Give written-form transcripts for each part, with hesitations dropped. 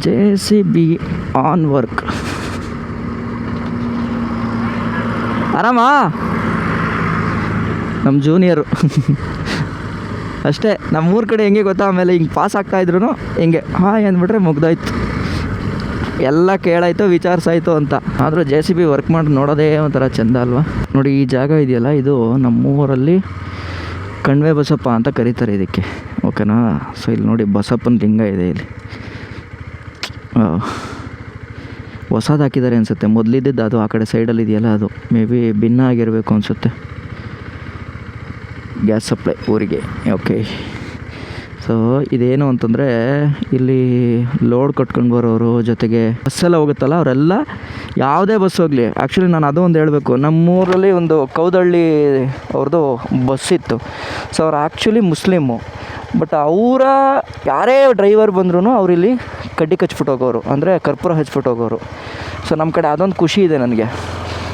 JCB on work. ಆರಾಮಾ? ನಮ್ಮ junior ಅಷ್ಟೇ. ನಮ್ಮೂರ ಕಡೆ ಹೆಂಗೆ ಗೊತ್ತಾ, ಆಮೇಲೆ ಹಿಂಗೆ ಪಾಸ್ ಆಗ್ತಾಯಿದ್ರು ಹಿಂಗೆ ಹಾಯ್ ಅಂದ್ಬಿಟ್ರೆ ಮುಗ್ದಾಯ್ತು, ಎಲ್ಲ ಕೇಳಾಯ್ತು ವಿಚಾರಿಸಾಯ್ತು ಅಂತ. ಆದರೂ JCB ವರ್ಕ್ ಮಾಡಿ ನೋಡೋದೇ ಒಂಥರ ಚೆಂದ ಅಲ್ವಾ. ನೋಡಿ ಈ ಜಾಗ ಇದೆಯಲ್ಲ, ಇದು ನಮ್ಮೂರಲ್ಲಿ ಕಣ್ವೆ ಬಸಪ್ಪ ಅಂತ ಕರೀತಾರೆ ಇದಕ್ಕೆ, ಓಕೆನಾ. ಸೊ ಇಲ್ಲಿ ನೋಡಿ ಬಸಪ್ಪನ ಲಿಂಗ ಇದೆ ಇಲ್ಲಿ, ಹೊಸದು ಹಾಕಿದ್ದಾರೆ ಅನಿಸುತ್ತೆ. ಮೊದಲಿದ್ದಿದ್ದು ಅದು ಆ ಕಡೆ ಸೈಡಲ್ಲಿ ಇದೆಯಲ್ಲ, ಅದು ಮೇ ಬಿ ಭಿನ್ನ ಆಗಿರಬೇಕು ಅನಿಸುತ್ತೆ. ಗ್ಯಾಸ್ ಸಪ್ಲೈ ಊರಿಗೆ, ಓಕೆ. ಸೊ ಇದೇನು ಅಂತಂದರೆ ಇಲ್ಲಿ ಲೋಡ್ ಕಟ್ಕೊಂಡು ಬರೋರು, ಜೊತೆಗೆ ಬಸ್ಸೆಲ್ಲ ಹೋಗುತ್ತಲ್ಲ ಅವರೆಲ್ಲ, ಯಾವುದೇ ಬಸ್ ಹೋಗಲಿ. ಆ್ಯಕ್ಚುಲಿ ನಾನು ಅದು ಒಂದು ಹೇಳಬೇಕು, ನಮ್ಮೂರಲ್ಲಿ ಒಂದು ಕೌದಳ್ಳಿ ಅವ್ರದ್ದು ಬಸ್ ಇತ್ತು. ಸೊ ಅವ್ರು ಆ್ಯಕ್ಚುಲಿ ಮುಸ್ಲಿಮು, ಬಟ್ ಅವರ ಯಾರೇ ಡ್ರೈವರ್ ಬಂದ್ರೂ ಅವರಿಲ್ಲಿ ಕಡ್ಡಿ ಕಚ್ಬಿಟ್ಟು ಹೋಗೋರು, ಅಂದರೆ ಕರ್ಪೂರ ಹಚ್ಬಿಟ್ಟು ಹೋಗೋರು. ಸೊ ನಮ್ಮ ಕಡೆ ಅದೊಂದು ಖುಷಿ ಇದೆ ನನಗೆ.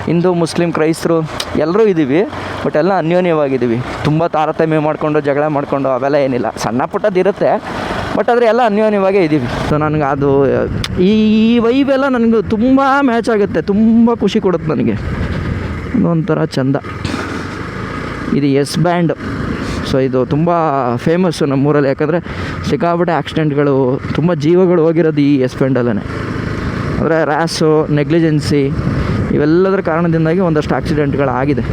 ಹಿಂದೂ ಮುಸ್ಲಿಂ ಕ್ರೈಸ್ತರು ಎಲ್ಲರೂ ಇದ್ದೀವಿ, ಬಟ್ ಎಲ್ಲ ಅನ್ಯೋನ್ಯವಾಗಿದ್ದೀವಿ. ತುಂಬ ತಾರತಮ್ಯ ಮಾಡಿಕೊಂಡು ಜಗಳ ಮಾಡಿಕೊಂಡು ಅವೆಲ್ಲ ಏನಿಲ್ಲ, ಸಣ್ಣ ಪುಟ್ಟದಿರುತ್ತೆ, ಬಟ್ ಆದರೆ ಎಲ್ಲ ಅನ್ಯೋನ್ಯವಾಗೇ ಇದ್ದೀವಿ. ಸೊ ನನಗೆ ಅದು ಈ ವೈಬೆಲ್ಲ ನನಗೆ ತುಂಬ ಮ್ಯಾಚ್ ಆಗುತ್ತೆ, ತುಂಬ ಖುಷಿ ಕೊಡುತ್ತೆ ನನಗೆ, ಒಂಥರ ಚೆಂದ. ಇದು ಎಸ್ ಬ್ಯಾಂಡ್. ಸೊ ಇದು ತುಂಬ ಫೇಮಸ್ಸು ನಮ್ಮೂರಲ್ಲಿ, ಯಾಕಂದರೆ ಸಿಕ್ಕಾಪಟ್ಟೆ ಆಕ್ಸಿಡೆಂಟ್ಗಳು, ತುಂಬ ಜೀವಗಳು ಹೋಗಿರೋದು ಈ ಎಸ್ ಬ್ಯಾಂಡಲ್ಲೇ. ಅಂದರೆ ರ್ಯಾಸು, ನೆಗ್ಲಿಜೆನ್ಸಿ ಇವೆಲ್ಲದರ ಕಾರಣದಿಂದಾಗಿ ಒಂದಷ್ಟು ಆಕ್ಸಿಡೆಂಟ್ಗಳಾಗಿದೆ.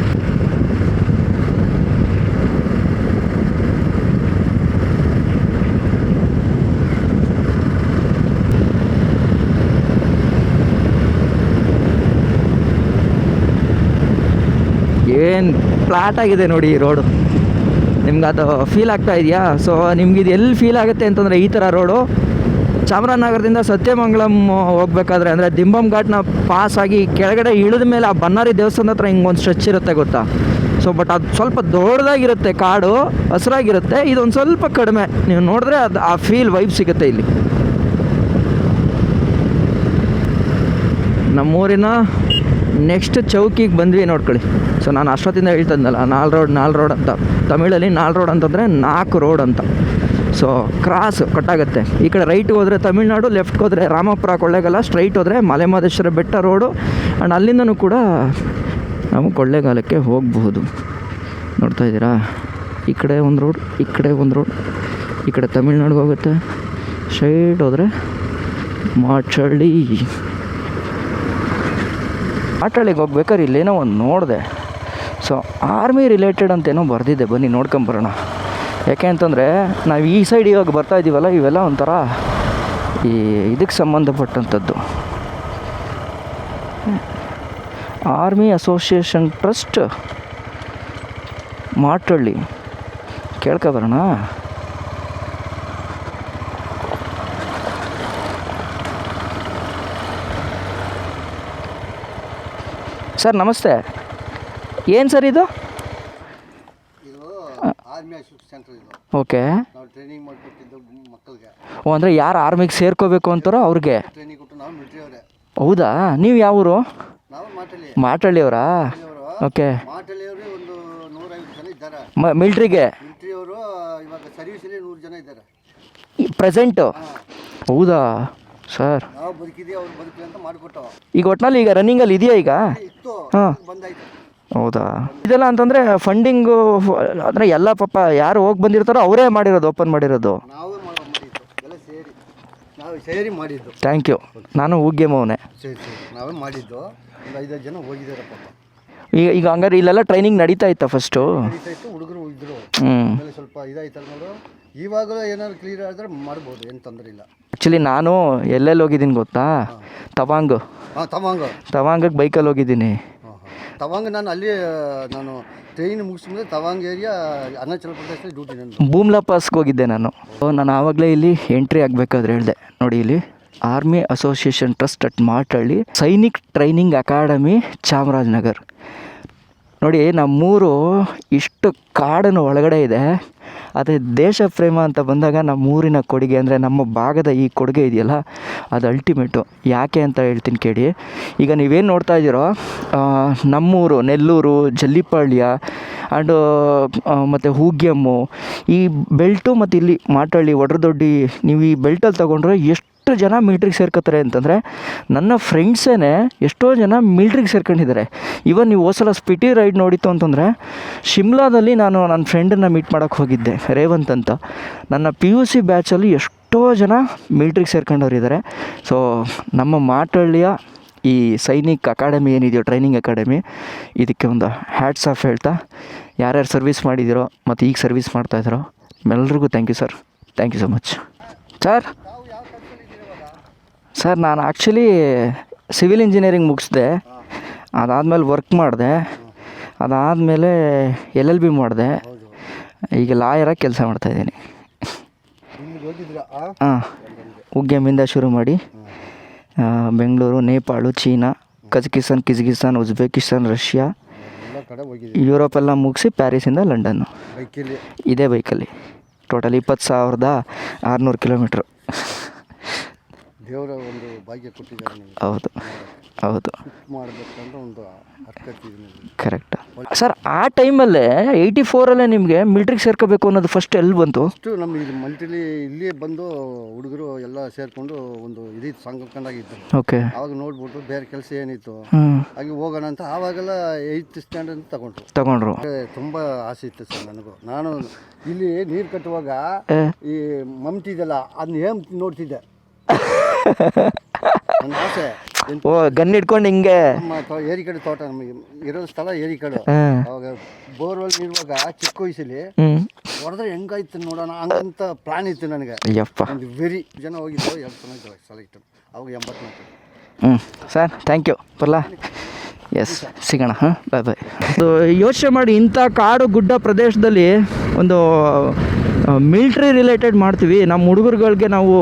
ಏನು ಫ್ಲಾಟ್ ಆಗಿದೆ ನೋಡಿ ಈ ರೋಡು, ನಿಮ್ಗೆ ಅದು ಫೀಲ್ ಆಗ್ತಾ ಇದೆಯಾ? ಸೊ ನಿಮ್ಗೆ ಇದು ಎಲ್ಲಿ ಫೀಲ್ ಆಗುತ್ತೆ ಅಂತಂದರೆ, ಈ ಥರ ರೋಡು ಚಾಮರಾಜನಗರದಿಂದ ಸತ್ಯಮಂಗಲಂ ಹೋಗ್ಬೇಕಾದ್ರೆ, ಅಂದರೆ ದಿಂಬಮ್ ಘಾಟ್ನ ಪಾಸ್ ಆಗಿ ಕೆಳಗಡೆ ಇಳಿದ ಮೇಲೆ ಆ ಬನ್ನಾರಿ ದೇವಸ್ಥಾನದ ಹತ್ರ ಹಿಂಗೊಂದು ಸ್ಟ್ರೆಚ್ ಇರುತ್ತೆ ಗೊತ್ತಾ. ಸೊ ಬಟ್ ಅದು ಸ್ವಲ್ಪ ದೊಡ್ಡದಾಗಿರುತ್ತೆ, ಕಾಡು ಹಸಿರಾಗಿರುತ್ತೆ, ಇದೊಂದು ಸ್ವಲ್ಪ ಕಡಿಮೆ. ನೀವು ನೋಡಿದ್ರೆ ಅದು ಆ ಫೀಲ್ ವೈಬ್ ಸಿಗುತ್ತೆ ಇಲ್ಲಿ. ನಮ್ಮೂರಿನ ನೆಕ್ಸ್ಟ್ ಚೌಕಿಗೆ ಬಂದ್ವಿ ನೋಡ್ಕೊಳ್ಳಿ. ಸೊ ನಾನು ಅಷ್ಟೊತ್ತಿಂದ ಹೇಳ್ತಿದ್ನಲ್ಲ, 4 ರೋಡ್ ಅಂತ, ತಮಿಳಲ್ಲಿ 4 ರೋಡ್ ಅಂತಂದರೆ 4 ರೋಡ್ ಅಂತ. ಸೊ ಕ್ರಾಸ್ ಕಟ್ಟಾಗುತ್ತೆ. ಈ ಕಡೆ ರೈಟ್ಗೆ ಹೋದರೆ ತಮಿಳ್ನಾಡು, ಲೆಫ್ಟ್ಗೆ ಹೋದರೆ ರಾಮಪುರ ಕೊಳ್ಳೇಗಾಲ, ಸ್ಟ್ರೈಟ್ ಹೋದರೆ ಮಲೆಮಹದೇಶ್ವರ ಬೆಟ್ಟ ರೋಡು. ಆ್ಯಂಡ್ ಅಲ್ಲಿಂದನೂ ಕೂಡ ನಾವು ಕೊಳ್ಳೇಗಾಲಕ್ಕೆ ಹೋಗಬಹುದು. ನೋಡ್ತಾ ಇದ್ದೀರಾ, ಈ ಕಡೆ ಒಂದು ರೋಡ್, ಈ ಕಡೆ ಒಂದು ರೋಡ್, ಈ ಕಡೆ ತಮಿಳ್ನಾಡಿಗೆ ಹೋಗುತ್ತೆ, ಸ್ಟ್ರೈಟ್ ಹೋದರೆ ಮಾಚಳ್ಳಿಗೆ ಹೋಗ್ಬೇಕಾದ್ರೆ ಇಲ್ಲೇನೋ ಒಂದು ನೋಡಿದೆ. ಸೊ ಆರ್ಮಿ ರಿಲೇಟೆಡ್ ಅಂತೇನೋ ಬರೆದಿದ್ದೆ, ಬನ್ನಿ ನೋಡ್ಕೊಂಬರೋಣ. ಯಾಕೆ ಅಂತಂದರೆ ನಾವು ಈ ಸೈಡ್ ಇವಾಗ ಬರ್ತಾ ಇದ್ದೀವಲ್ಲ, ಇವೆಲ್ಲ ಒಂಥರ ಈ ಇದಕ್ಕೆ ಸಂಬಂಧಪಟ್ಟಂಥದ್ದು. ಆರ್ಮಿ ಅಸೋಸಿಯೇಷನ್ ಟ್ರಸ್ಟ್ ಮಾಟಳ್ಳಿ, ಕೇಳ್ಕೊಬರೋಣ. ಸರ್ ನಮಸ್ತೆ, ಏನು ಸರ್ ಇದು? ಓಕೆ. ಓ, ಅಂದರೆ ಯಾರು ಆರ್ಮಿಗೆ ಸೇರ್ಕೋಬೇಕು ಅಂತಾರೋ ಅವ್ರಿಗೆ? ಹೌದಾ, ನೀವು ಯಾವ ಊರು? ಮಾಟಳ್ಳಿಯವರಾ? ಓಕೆ. ಮಿಲ್ಟ್ರಿಗೆ ಪ್ರೆಸೆಂಟು? ಹೌದಾ ಸರ್. ಈಗ ಒಟ್ಟಿನಲ್ಲಿ ಈಗ ರನ್ನಿಂಗಲ್ಲಿ ಇದೆಯಾ ಈಗ? ಹಾಂ, ಹೌದಾ. ಇದೆಲ್ಲ ಅಂತಂದರೆ ಫಂಡಿಂಗು ಅಂದರೆ ಎಲ್ಲ ಪಾಪ ಯಾರು ಹೋಗಿ ಬಂದಿರ್ತಾರೋ ಅವರೇ ಮಾಡಿರೋದು, ಓಪನ್ ಮಾಡಿರೋದು? Thank you. ನಾನು ಹೂಗ್ಯಮವನೇ. ನಾವೇ ಮಾಡಿದ್ದು, 5 ಜನ ಹೋಗಿದ್ದಾರೆ ಪಾಪ. ಈಗ ಹಂಗಾರೆ ಇಲ್ಲೆಲ್ಲ ಟ್ರೈನಿಂಗ್ ನಡೀತಾ ಇತ್ತಾ ಫಸ್ಟು? ಹುಡುಗರು ಇದ್ರು, ಆಮೇಲೆ ಸ್ವಲ್ಪ ಇದಾಯ್ತಲ್ಲ ನೋಡು. ಇವಾಗಲೂ ಏನಾದ್ರು ಕ್ಲಿಯರ್ ಆದರೆ ಮಾಡ್ಬೋದು, ಏನು ತೊಂದರೆ ಇಲ್ಲ. ಆ್ಯಕ್ಚುಲಿ ನಾನು ಎಲ್ಲೆಲ್ಲಿ ಹೋಗಿದ್ದೀನಿ ಗೊತ್ತಾ? ತವಾಂಗಕ್ಕೆ ಬೈಕಲ್ಲಿ ಹೋಗಿದ್ದೀನಿ. ತವಾಂಗ್ ನಾನು ಅಲ್ಲಿ ಟ್ರೈನ್ ಮುಗಿಸ್ಮೇಲೆ ತವಾಂಗ್ ಏರಿಯಾ ಅರುಣಾಚಲ ಪ್ರದೇಶದಲ್ಲಿ ಡ್ಯೂಟಿ. ನಾನು ಬೂಮ್ಲಾ ಪಾಸ್ಗೆ ಹೋಗಿದ್ದೆ ನಾನು ಆವಾಗಲೇ ಇಲ್ಲಿ ಎಂಟ್ರಿ ಆಗಬೇಕಾದ್ರೆ ಹೇಳಿದೆ ನೋಡಿ, ಇಲ್ಲಿ army association trust at Matalli, Sainik training academy Chamarajanagar. ನೋಡಿ ನಮ್ಮೂರು ಇಷ್ಟು ಕಾಡಿನ ಒಳಗಡೆ ಇದೆ. ಅದೇ ದೇಶ ಪ್ರೇಮ ಅಂತ ಬಂದಾಗ ನಮ್ಮೂರಿನ ಕೊಡುಗೆ ಅಂದರೆ ನಮ್ಮ ಭಾಗದ ಈ ಕೊಡುಗೆ ಇದೆಯಲ್ಲ, ಅದು ಅಲ್ಟಿಮೇಟು. ಯಾಕೆ ಅಂತ ಹೇಳ್ತೀನಿ ಕೇಳಿ. ಈಗ ನೀವೇನು ನೋಡ್ತಾ ಇದ್ದೀರೋ, ನಮ್ಮೂರು ನೆಲ್ಲೂರು, ಜಲ್ಲಿಪಾಳ್ಯ ಆ್ಯಂಡು ಮತ್ತು ಹೂಗ್ಯಮ್ಮು, ಈ ಬೆಲ್ಟು ಮತ್ತು ಇಲ್ಲಿ ಮಾಟಳ್ಳಿ, ಒಡ್ರದೊಡ್ಡಿ, ನೀವು ಈ ಬೆಲ್ಟಲ್ಲಿ ತೊಗೊಂಡ್ರೆ ಎಷ್ಟು ಎಷ್ಟು ಜನ ಮಿಲ್ಟ್ರಿಗೆ ಸೇರ್ಕೋತಾರೆ ಅಂತಂದರೆ ನನ್ನ ಫ್ರೆಂಡ್ಸೇ ಎಷ್ಟೋ ಜನ ಮಿಲ್ಟ್ರಿಗೆ ಸೇರ್ಕೊಂಡಿದ್ದಾರೆ. ಇವನ್ ನೀವು ಹೋದ್ಸಲ ಸ್ಪಿಟಿ ರೈಡ್ ನೋಡಿತ್ತು ಅಂತಂದರೆ ಶಿಮ್ಲಾದಲ್ಲಿ ನಾನು ನನ್ನ ಫ್ರೆಂಡನ್ನು ಮೀಟ್ ಮಾಡೋಕ್ಕೆ ಹೋಗಿದ್ದೆ, ರೇವಂತ್ ಅಂತ. ನನ್ನ PUC ಬ್ಯಾಚಲ್ಲಿ ಎಷ್ಟೋ ಜನ ಮಿಲ್ಟ್ರಿಗೆ ಸೇರ್ಕೊಂಡವ್ರಿದ್ದಾರೆ. ಸೊ ನಮ್ಮ ಮಾಟಳ್ಳಿಯ ಈ ಸೈನಿಕ್ ಅಕಾಡೆಮಿ ಏನಿದೆಯೋ, ಟ್ರೈನಿಂಗ್ ಅಕಾಡೆಮಿ, ಇದಕ್ಕೆ ಒಂದು ಹ್ಯಾಟ್ಸ್ ಆಫ್ ಹೇಳ್ತಾ, ಯಾರ್ಯಾರು ಸರ್ವಿಸ್ ಮಾಡಿದ್ದೀರೋ ಮತ್ತು ಈಗ ಸರ್ವಿಸ್ ಮಾಡ್ತಾಯಿದ್ದಾರೋ ಎಲ್ಲರಿಗೂ thank you sir. Thank you so much sir. ನಾನು ಆ್ಯಕ್ಚುಲಿ ಸಿವಿಲ್ ಇಂಜಿನಿಯರಿಂಗ್ ಮುಗಿಸ್ದೆ, ಅದಾದಮೇಲೆ ವರ್ಕ್ ಮಾಡಿದೆ, ಅದಾದಮೇಲೆ LLB ಮಾಡಿದೆ, ಈಗ ಲಾಯರಾಗಿ ಕೆಲಸ ಮಾಡ್ತಾಯಿದ್ದೀನಿ. ಹಾಂ, ಉಗ್ಯಮಿಂದ ಶುರು ಮಾಡಿ Bengaluru, Nepal, China, Kyrgyzstan, Uzbekistan, Russia, ಯುರೋಪೆಲ್ಲ ಮುಗಿಸಿ ಪ್ಯಾರಿಸಿಂದ ಲಂಡನ್ನು ಇದೇ ಬೈಕಲ್ಲಿ. Total 20,600 kilometre. ದೇವರ ಒಂದು ಭಾಗ್ಯ ಕೊಟ್ಟಿದ್ದಾರೆ. ಹೌದು ಹೌದು, ಮಾಡಬೇಕಂದ್ರೆ ಒಂದು ಕರೆಕ್ಟ್ ಸರ್. ಆ ಟೈಮಲ್ಲೇ 84ಅಲ್ಲೇ ನಿಮಗೆ ಮಿಲ್ಟ್ರಿಗೆ ಸೇರ್ಕೋಬೇಕು ಅನ್ನೋದು ಫಸ್ಟ್ ಎಲ್ಲಿ ಬಂತು? ಅಷ್ಟು ನಮ್ಮ ಇದು ಮಲ್ಟಿಲಿ ಇಲ್ಲಿಯೇ ಬಂದು ಹುಡುಗರು ಎಲ್ಲ ಸೇರಿಕೊಂಡು ಒಂದು ಇದು ಸಂಘಕ್ಕೊಂಡಾಗಿದ್ದರು. ಓಕೆ. ಆವಾಗ ನೋಡ್ಬಿಟ್ಟು ಬೇರೆ ಕೆಲಸ ಏನಿತ್ತು ಹಾಗೆ ಹೋಗೋಣ ಅಂತ ಆವಾಗೆಲ್ಲ 8th ಸ್ಟ್ಯಾಂಡರ್ಡ್ ತಗೊಂಡ್ರು. ತುಂಬ ಆಸೆ ಇತ್ತು ಸರ್ ನನಗೂ. ನಾನು ಇಲ್ಲಿ ನೀರು ಕಟ್ಟುವಾಗ ಈ ಮಮ್ಟಿ ಇದೆಲ್ಲ ಅದನ್ನ ಏನು ನೋಡ್ತಿದ್ದೆ. ನನ್ನ ಆಸೆ ಓ, ಗನ್ ಹಿಡ್ಕೊಂಡು ಹಿಂಗೆ ನಮ್ಮ ಏರಿ ಕಡೆ ತೋಟ, ನಮಗೆ ಇರೋ ಸ್ಥಳ ಏರಿ ಕಡೆ. ಅವಾಗ ಬೋರ್ವೆಲ್ ಇರುವಾಗ ಚಿಕ್ಕ ವಯಸ್ಸಲ್ಲಿ ಹೊಡೆದ್ರೆ ಹೆಂಗಾಯ್ತು ನೋಡೋಣ ಹಂಗಂತ ಪ್ಲಾನ್ ಇತ್ತು ನನಗೆ. ಒಂದು ವೆರಿ ಜನ ಹೋಗಿದ್ದು 2 ಚೆನ್ನಾಗಿ ಸೆಲೆಕ್ಟ್. ಅವಾಗ 84. Sir thank you. ಬರಲಾ? ಎಸ್, ಸಿಗೋಣ. ಹಾಂ, ಬಾಯ್ ಬಾಯ್. ಯೋಚನೆ ಮಾಡಿ, ಇಂಥ ಕಾಡು ಗುಡ್ಡ ಪ್ರದೇಶದಲ್ಲಿ ಒಂದು ಮಿಲ್ಟ್ರಿ ರಿಲೇಟೆಡ್ ಮಾಡ್ತೀವಿ, ನಮ್ಮ ಹುಡುಗರುಗಳಿಗೆ ನಾವು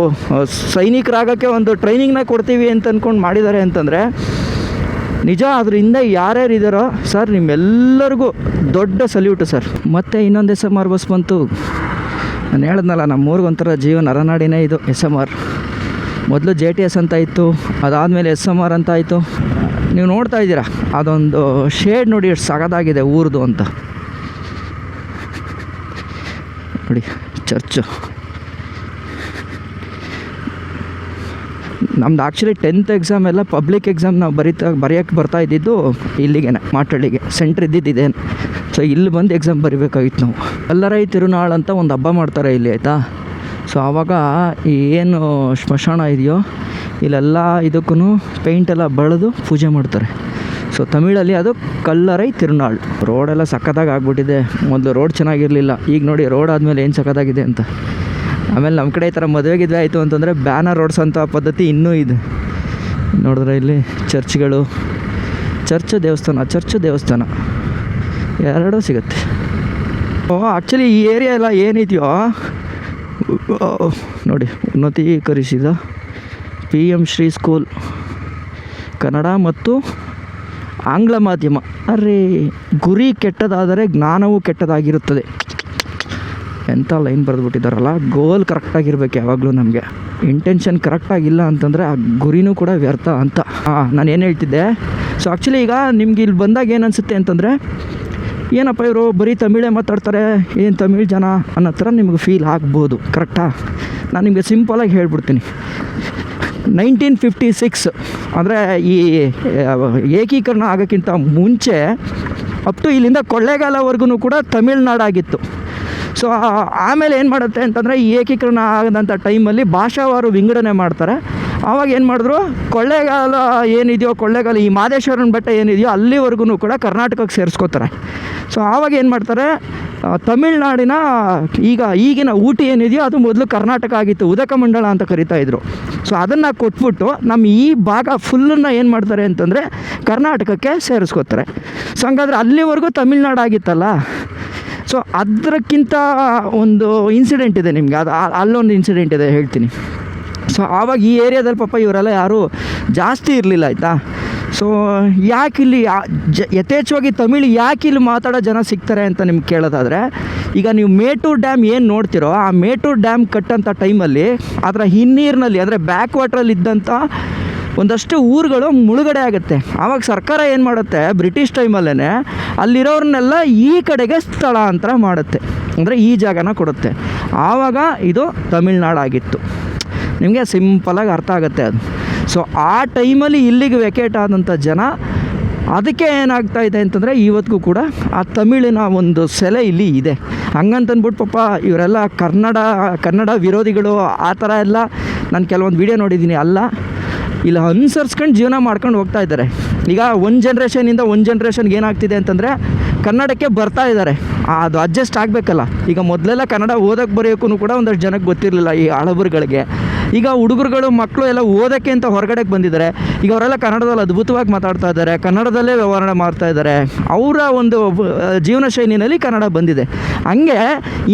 ಸೈನಿಕರಾಗೋಕ್ಕೆ ಒಂದು ಟ್ರೈನಿಂಗ್ನ ಕೊಡ್ತೀವಿ ಅಂತ ಅಂದ್ಕೊಂಡು ಮಾಡಿದ್ದಾರೆ ಅಂತಂದರೆ ನಿಜ. ಅದರಿಂದ ಯಾರ್ಯಾರು ಇದ್ದಾರೋ ಸರ್, ನಿಮ್ಮೆಲ್ಲರಿಗೂ ದೊಡ್ಡ ಸಲ್ಯೂಟು ಸರ್. ಮತ್ತು ಇನ್ನೊಂದು SMR ಬಸ್ ಬಂತು. ನಾನು ಹೇಳಿದ್ನಲ್ಲ, ನಮ್ಮೂರಿಗೊಂಥರ ಜೀವನ ನರನಾಡಿನೇ ಇದು SMR. ಮೊದಲು JTS ಅಂತ ಇತ್ತು, ಅದಾದಮೇಲೆ SMR ಅಂತ ಆಯಿತು. ನೀವು ನೋಡ್ತಾ ಇದ್ದೀರಾ ಅದೊಂದು ಶೇಡ್ ನೋಡಿ, ಎಷ್ಟು ಸಗದಾಗಿದೆ ಊರ್ದು ಅಂತ ನೋಡಿ. ಚರ್ಚು ನಮ್ದು ಆ್ಯಕ್ಚುಲಿ 10th ಎಕ್ಸಾಮ್ ಎಲ್ಲ ಪಬ್ಲಿಕ್ ಎಕ್ಸಾಮ್ ನಾವು ಬರೆಯೋಕ್ಕೆ ಬರ್ತಾ ಇದ್ದಿದ್ದು ಇಲ್ಲಿಗೆ, ಮಾಟಳ್ಳಿಗೆ ಸೆಂಟ್ರ್ ಇದ್ದಿದ್ದೇನು. ಸೊ ಇಲ್ಲಿ ಬಂದು ಎಕ್ಸಾಮ್ ಬರಿಬೇಕಾಗಿತ್ತು ನಾವು. ಕಲ್ಲರೈ ತಿರುನಾಳು ಅಂತ ಒಂದು ಹಬ್ಬ ಮಾಡ್ತಾರೆ ಇಲ್ಲಿ, ಆಯಿತಾ. ಸೊ ಆವಾಗ ಏನು ಸ್ಮಶಾನ ಇದೆಯೋ ಇಲ್ಲೆಲ್ಲ ಇದಕ್ಕೂ ಪೇಂಟೆಲ್ಲ ಬಳಿದು ಪೂಜೆ ಮಾಡ್ತಾರೆ. ಸೊ ತಮಿಳಲ್ಲಿ ಅದು ಕಲ್ಲರೈ ತಿರುನಾಳು. ರೋಡೆಲ್ಲ ಸಕ್ಕತ್ತಾಗಿ ಆಗ್ಬಿಟ್ಟಿದೆ. ಮೊದಲು ರೋಡ್ ಚೆನ್ನಾಗಿರಲಿಲ್ಲ, ಈಗ ನೋಡಿ ರೋಡ್ ಆದಮೇಲೆ ಏನು ಸಕ್ಕತ್ತಾಗಿದೆ ಅಂತ. ಆಮೇಲೆ ನಮ್ಮ ಕಡೆ ಈ ಥರ ಮದುವೆಗಿದ್ವೆ ಆಯಿತು ಅಂತಂದರೆ ಬ್ಯಾನರ್ ರೋಡ್ಸ್ ಅಂತ ಪದ್ಧತಿ ಇನ್ನೂ ಇದೆ. ನೋಡಿದ್ರೆ ಇಲ್ಲಿ ಚರ್ಚ್ಗಳು, ಚರ್ಚ್ ದೇವಸ್ಥಾನ ಎರಡೂ ಸಿಗುತ್ತೆ. ಆ್ಯಕ್ಚುಲಿ ಈ ಏರಿಯಾ ಎಲ್ಲ ಏನಿದೆಯೋ ನೋಡಿ, ಉನ್ನತೀಕರಿಸಿದ PM ಶ್ರೀ ಸ್ಕೂಲ್, ಕನ್ನಡ ಮತ್ತು ಆಂಗ್ಲ ಮಾಧ್ಯಮ. ಅರೆ, ಗುರಿ ಕೆಟ್ಟದಾದರೆ ಜ್ಞಾನವೂ ಕೆಟ್ಟದಾಗಿರುತ್ತದೆ. ಎಂಥ ಲೈನ್ ಬರೆದುಬಿಟ್ಟಿದ್ದಾರಲ್ಲ. ಗೋಲ್ ಕರೆಕ್ಟಾಗಿರ್ಬೇಕು ಯಾವಾಗಲೂ. ನಮಗೆ ಇಂಟೆನ್ಷನ್ ಕರೆಕ್ಟಾಗಿಲ್ಲ ಅಂತಂದರೆ ಆ ಗುರಿನೂ ಕೂಡ ವ್ಯರ್ಥ ಅಂತ. ನಾನು ಏನು ಹೇಳ್ತಿದ್ದೆ, ಸೊ ಆ್ಯಕ್ಚುಲಿ ಈಗ ನಿಮ್ಗೆ ಇಲ್ಲಿ ಬಂದಾಗ ಏನು ಅನಿಸುತ್ತೆ ಅಂತಂದರೆ, ಏನಪ್ಪ ಇವರು ಬರೀ ತಮಿಳೇ ಮಾತಾಡ್ತಾರೆ, ಏನು ತಮಿಳ್ ಜನ ಅನ್ನೋ ಥರ ನಿಮ್ಗೆ ಫೀಲ್ ಆಗ್ಬೋದು. ಕರೆಕ್ಟಾ? ನಾನು ನಿಮಗೆ ಸಿಂಪಲಾಗಿ ಹೇಳ್ಬಿಡ್ತೀನಿ. 1956 ಅಂದರೆ ಈ ಏಕೀಕರಣ ಆಗೋಕ್ಕಿಂತ ಮುಂಚೆ ಅಪ್ ಟು ಇಲ್ಲಿಂದ ಕೊಳ್ಳೇಗಾಲವರೆಗೂ ಕೂಡ ತಮಿಳ್ನಾಡಾಗಿತ್ತು. ಸೊ ಆಮೇಲೆ ಏನು ಮಾಡುತ್ತೆ ಅಂತಂದರೆ, ಈ ಏಕೀಕರಣ ಆದಂಥ ಟೈಮಲ್ಲಿ ಭಾಷಾವಾರು ವಿಂಗಡಣೆ ಮಾಡ್ತಾರೆ. ಆವಾಗ ಏನು ಮಾಡಿದ್ರು, ಕೊಳ್ಳೇಗಾಲ ಏನಿದೆಯೋ, ಕೊಳ್ಳೇಗಾಲ ಈ ಮಾದೇಶ್ವರನ ಬೆಟ್ಟ ಏನಿದೆಯೋ ಅಲ್ಲಿವರೆಗೂ ಕೂಡ ಕರ್ನಾಟಕಕ್ಕೆ ಸೇರಿಸ್ಕೋತಾರೆ. ಸೊ ಆವಾಗ ಏನು ಮಾಡ್ತಾರೆ, ತಮಿಳ್ನಾಡಿನ ಈಗಿನ ಊಟಿ ಏನಿದೆಯೋ ಅದು ಮೊದಲು ಕರ್ನಾಟಕ ಆಗಿತ್ತು, ಉದಕಮಂಡಲ ಅಂತ ಕರಿತಾಯಿದ್ರು. ಸೊ ಅದನ್ನು ಕೊಟ್ಬಿಟ್ಟು ನಮ್ಮ ಈ ಭಾಗ ಫುಲ್ಲನ್ನು ಏನು ಮಾಡ್ತಾರೆ ಅಂತಂದರೆ ಕರ್ನಾಟಕಕ್ಕೆ ಸೇರಿಸ್ಕೋತಾರೆ. ಸೊ ಹಂಗಾದ್ರೆ ಅಲ್ಲಿವರೆಗೂ ತಮಿಳ್ನಾಡು ಆಗಿತ್ತಲ್ಲ. ಸೊ ಅದಕ್ಕಿಂತ ಒಂದು ಇನ್ಸಿಡೆಂಟ್ ಇದೆ ನಿಮಗೆ, ಅದು ಅಲ್ಲೊಂದು ಇನ್ಸಿಡೆಂಟ್ ಇದೆ, ಹೇಳ್ತೀನಿ. ಸೊ ಆವಾಗ ಈ ಏರಿಯಾದಲ್ಲಿ ಪಾಪ ಇವರೆಲ್ಲ ಯಾರೂ ಜಾಸ್ತಿ ಇರಲಿಲ್ಲ, ಆಯಿತಾ. ಸೊ ಯಾಕಿಲ್ಲಿ ಯಥೇಚ್ಛವಾಗಿ ತಮಿಳು ಯಾಕಿಲ್ಲಿ ಮಾತಾಡೋ ಜನ ಸಿಗ್ತಾರೆ ಅಂತ ನಿಮ್ಗೆ ಕೇಳೋದಾದರೆ, ಈಗ ನೀವು ಮೇಟೂರು ಡ್ಯಾಮ್ ಏನು ನೋಡ್ತಿರೋ, ಆ ಮೇಟೂರು ಡ್ಯಾಮ್ ಕಟ್ಟಂಥ ಟೈಮಲ್ಲಿ ಅದರ ಹಿನ್ನೀರಿನಲ್ಲಿ ಅಂದರೆ ಬ್ಯಾಕ್ ವಾಟ್ರಲ್ಲಿ ಇದ್ದಂಥ ಒಂದಷ್ಟು ಊರುಗಳು ಮುಳುಗಡೆ ಆಗುತ್ತೆ. ಆವಾಗ ಸರ್ಕಾರ ಏನು ಮಾಡುತ್ತೆ, ಬ್ರಿಟಿಷ್ ಟೈಮಲ್ಲೇ ಅಲ್ಲಿರೋರನ್ನೆಲ್ಲ ಈ ಕಡೆಗೆ ಸ್ಥಳಾಂತರ ಮಾಡುತ್ತೆ, ಅಂದರೆ ಈ ಜಾಗನ ಕೊಡುತ್ತೆ. ಆವಾಗ ಇದು ತಮಿಳ್ನಾಡಾಗಿತ್ತು. ನಿಮಗೆ ಸಿಂಪಲಾಗಿ ಅರ್ಥ ಆಗುತ್ತೆ ಅದು. ಸೊ ಆ ಟೈಮಲ್ಲಿ ಇಲ್ಲಿಗೆ ವೆಕೇಟ್ ಆದಂಥ ಜನ, ಅದಕ್ಕೆ ಏನಾಗ್ತಾ ಇದೆ ಅಂತಂದರೆ ಇವತ್ತಿಗೂ ಕೂಡ ಆ ತಮಿಳಿನ ಒಂದು ಸೆಲೆ ಇಲ್ಲಿ ಇದೆ. ಹಂಗಂತಂದ್ಬಿಟ್ಟು ಪಾಪ ಇವರೆಲ್ಲ ಕನ್ನಡ ವಿರೋಧಿಗಳು ಆ ಥರ ಎಲ್ಲ ನಾನು ಕೆಲವೊಂದು ವೀಡಿಯೋ ನೋಡಿದ್ದೀನಿ. ಅಲ್ಲ, ಇಲ್ಲಿ ಅನುಸರಿಸ್ಕೊಂಡು ಜೀವನ ಮಾಡ್ಕೊಂಡು ಹೋಗ್ತಾ ಇದ್ದಾರೆ. ಈಗ ಒಂದು ಜನ್ರೇಷನಿಂದ ಒಂದು ಜನ್ರೇಷನ್ಗೆ ಏನಾಗ್ತಿದೆ ಅಂತಂದರೆ ಕನ್ನಡಕ್ಕೆ ಬರ್ತಾ ಇದ್ದಾರೆ, ಅದು ಅಡ್ಜಸ್ಟ್ ಆಗಬೇಕಲ್ಲ. ಈಗ ಮೊದಲೆಲ್ಲ ಕನ್ನಡ ಓದೋಕ್ಕೆ ಬರೆಯೋಕ್ಕೂ ಕೂಡ ಒಂದಷ್ಟು ಜನಕ್ಕೆ ಗೊತ್ತಿರಲಿಲ್ಲ, ಈ ಹಳಬರುಗಳಿಗೆ. ಈಗ ಹುಡುಗರುಗಳು ಮಕ್ಕಳು ಎಲ್ಲ ಓದೋಕ್ಕೆ ಅಂತ ಹೊರಗಡೆಗೆ ಬಂದಿದ್ದಾರೆ. ಈಗ ಅವರೆಲ್ಲ ಕನ್ನಡದಲ್ಲಿ ಅದ್ಭುತವಾಗಿ ಮಾತಾಡ್ತಾ ಇದ್ದಾರೆ, ಕನ್ನಡದಲ್ಲೇ ವ್ಯವಹಾರ ಮಾಡ್ತಾ ಇದ್ದಾರೆ. ಅವರ ಒಂದು ಜೀವನ ಶೈಲಿನಲ್ಲಿ ಕನ್ನಡ ಬಂದಿದೆ. ಹಂಗೆ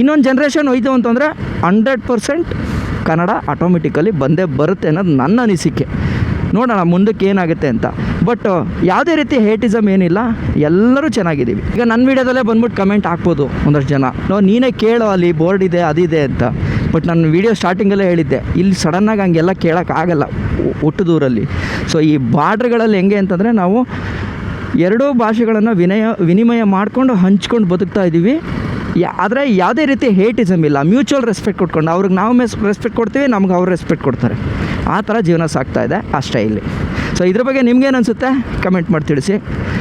ಇನ್ನೊಂದು ಜನ್ರೇಷನ್ ಹೋಯ್ತು ಅಂತಂದರೆ 100% ಕನ್ನಡ ಆಟೋಮೆಟಿಕಲಿ ಬಂದೇ ಬರುತ್ತೆ ಅನ್ನೋದು ನನ್ನ ಅನಿಸಿಕೆ. ನೋಡೋಣ ಮುಂದಕ್ಕೆ ಏನಾಗುತ್ತೆ ಅಂತ. ಬಟ್ ಯಾವುದೇ ರೀತಿ ಹೇಟಿಸಮ್ ಏನಿಲ್ಲ, ಎಲ್ಲರೂ ಚೆನ್ನಾಗಿದ್ದೀವಿ. ಈಗ ನನ್ನ ವೀಡಿಯೋದಲ್ಲೇ ಬಂದ್ಬಿಟ್ಟು ಕಮೆಂಟ್ ಹಾಕ್ಬೋದು ಒಂದಷ್ಟು ಜನ, ನೀನೇ ಕೇಳೋ ಅಲ್ಲಿ ಬೋರ್ಡ್ ಇದೆ ಅದಿದೆ ಅಂತ. ಬಟ್ ನಾನು ವೀಡಿಯೋ ಸ್ಟಾರ್ಟಿಂಗಲ್ಲೇ ಹೇಳಿದ್ದೆ, ಇಲ್ಲಿ ಸಡನ್ನಾಗಿ ಹಂಗೆಲ್ಲ ಕೇಳೋಕ್ಕಾಗಲ್ಲ ಹುಟ್ಟದೂರಲ್ಲಿ. ಸೊ ಈ ಬಾರ್ಡ್ರ್ಗಳಲ್ಲಿ ಹೆಂಗೆ ಅಂತಂದರೆ ನಾವು ಎರಡೂ ಭಾಷೆಗಳನ್ನು ವಿನಿಮಯ ಮಾಡಿಕೊಂಡು ಹಂಚ್ಕೊಂಡು ಬದುಕ್ತಾ ಇದ್ದೀವಿ. ಆದರೆ ಯಾವುದೇ ರೀತಿ ಹೇಟಿಸಮ್ ಇಲ್ಲ, ಮ್ಯೂಚುವಲ್ ರೆಸ್ಪೆಕ್ಟ್ ಕೊಟ್ಕೊಂಡು, ಅವ್ರಿಗೆ ನಾವು ರೆಸ್ಪೆಕ್ಟ್ ಕೊಡ್ತೀವಿ, ನಮ್ಗೆ ಅವ್ರು ರೆಸ್ಪೆಕ್ಟ್ ಕೊಡ್ತಾರೆ. ಆ ಥರ ಜೀವನ ಸಾಗ್ತಾ ಇದೆ ಅಷ್ಟೇ ಇಲ್ಲಿ. ಸೊ ಇದ್ರ ಬಗ್ಗೆ ನಿಮ್ಗೇನು ಅನಿಸುತ್ತೆ ಕಮೆಂಟ್ ಮಾಡಿ ತಿಳಿಸಿ.